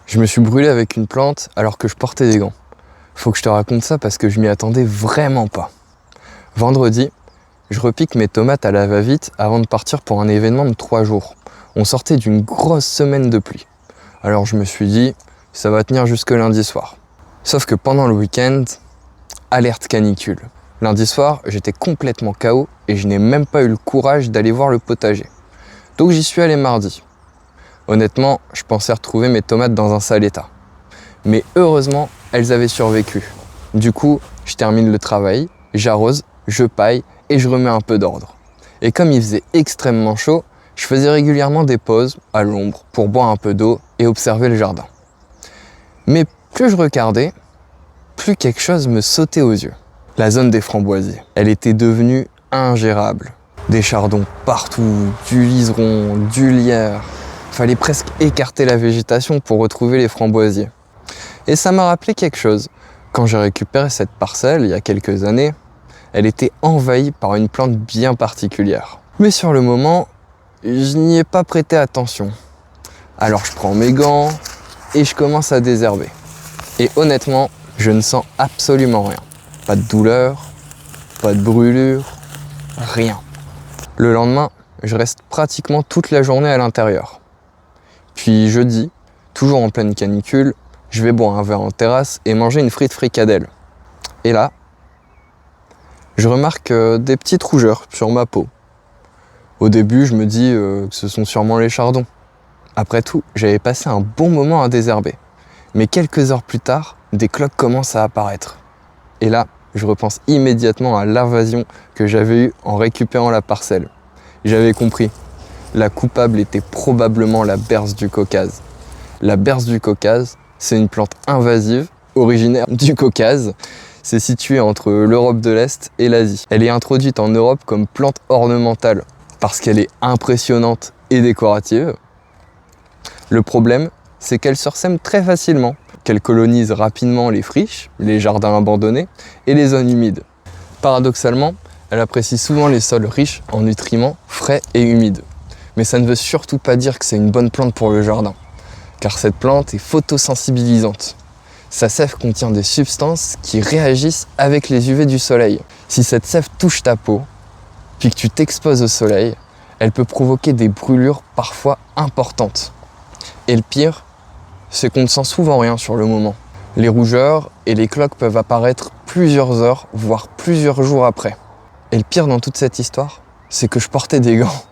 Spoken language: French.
Je me suis brûlé avec une plante alors que je portais des gants. Faut que je te raconte ça parce que je m'y attendais vraiment pas. Vendredi, je repique mes tomates à la va-vite avant de partir pour un événement de 3 jours. On sortait d'une grosse semaine de pluie. Alors je me suis dit, ça va tenir jusque lundi soir. Sauf que pendant le week-end, alerte canicule. Lundi soir, j'étais complètement KO et je n'ai même pas eu le courage d'aller voir le potager. Donc j'y suis allé mardi. Honnêtement, je pensais retrouver mes tomates dans un sale état. Mais heureusement, elles avaient survécu. Du coup, je termine le travail, j'arrose, je paille et je remets un peu d'ordre. Et comme il faisait extrêmement chaud, je faisais régulièrement des pauses à l'ombre pour boire un peu d'eau et observer le jardin. Mais plus je regardais, plus quelque chose me sautait aux yeux. La zone des framboisiers. Elle était devenue ingérable. Des chardons partout, du liseron, du lierre. Fallait presque écarter la végétation pour retrouver les framboisiers. Et ça m'a rappelé quelque chose. Quand j'ai récupéré cette parcelle, il y a quelques années, elle était envahie par une plante bien particulière. Mais sur le moment, je n'y ai pas prêté attention. Alors je prends mes gants et je commence à désherber. Et honnêtement, je ne sens absolument rien. Pas de douleur, pas de brûlure, rien. Le lendemain, je reste pratiquement toute la journée à l'intérieur. Puis jeudi, toujours en pleine canicule, je vais boire un verre en terrasse et manger une frite fricadelle. Et là, je remarque des petites rougeurs sur ma peau. Au début, je me dis que ce sont sûrement les chardons. Après tout, j'avais passé un bon moment à désherber. Mais quelques heures plus tard, des cloques commencent à apparaître. Et là, je repense immédiatement à l'invasion que j'avais eue en récupérant la parcelle. J'avais compris. La coupable était probablement la berce du Caucase. La berce du Caucase, c'est une plante invasive, originaire du Caucase. C'est situé entre l'Europe de l'Est et l'Asie. Elle est introduite en Europe comme plante ornementale, parce qu'elle est impressionnante et décorative. Le problème, c'est qu'elle se ressème très facilement, qu'elle colonise rapidement les friches, les jardins abandonnés et les zones humides. Paradoxalement, elle apprécie souvent les sols riches en nutriments frais et humides. Mais ça ne veut surtout pas dire que c'est une bonne plante pour le jardin, car cette plante est photosensibilisante. Sa sève contient des substances qui réagissent avec les UV du soleil. Si cette sève touche ta peau, puis que tu t'exposes au soleil, elle peut provoquer des brûlures parfois importantes. Et le pire, c'est qu'on ne sent souvent rien sur le moment. Les rougeurs et les cloques peuvent apparaître plusieurs heures, voire plusieurs jours après. Et le pire dans toute cette histoire, c'est que je portais des gants.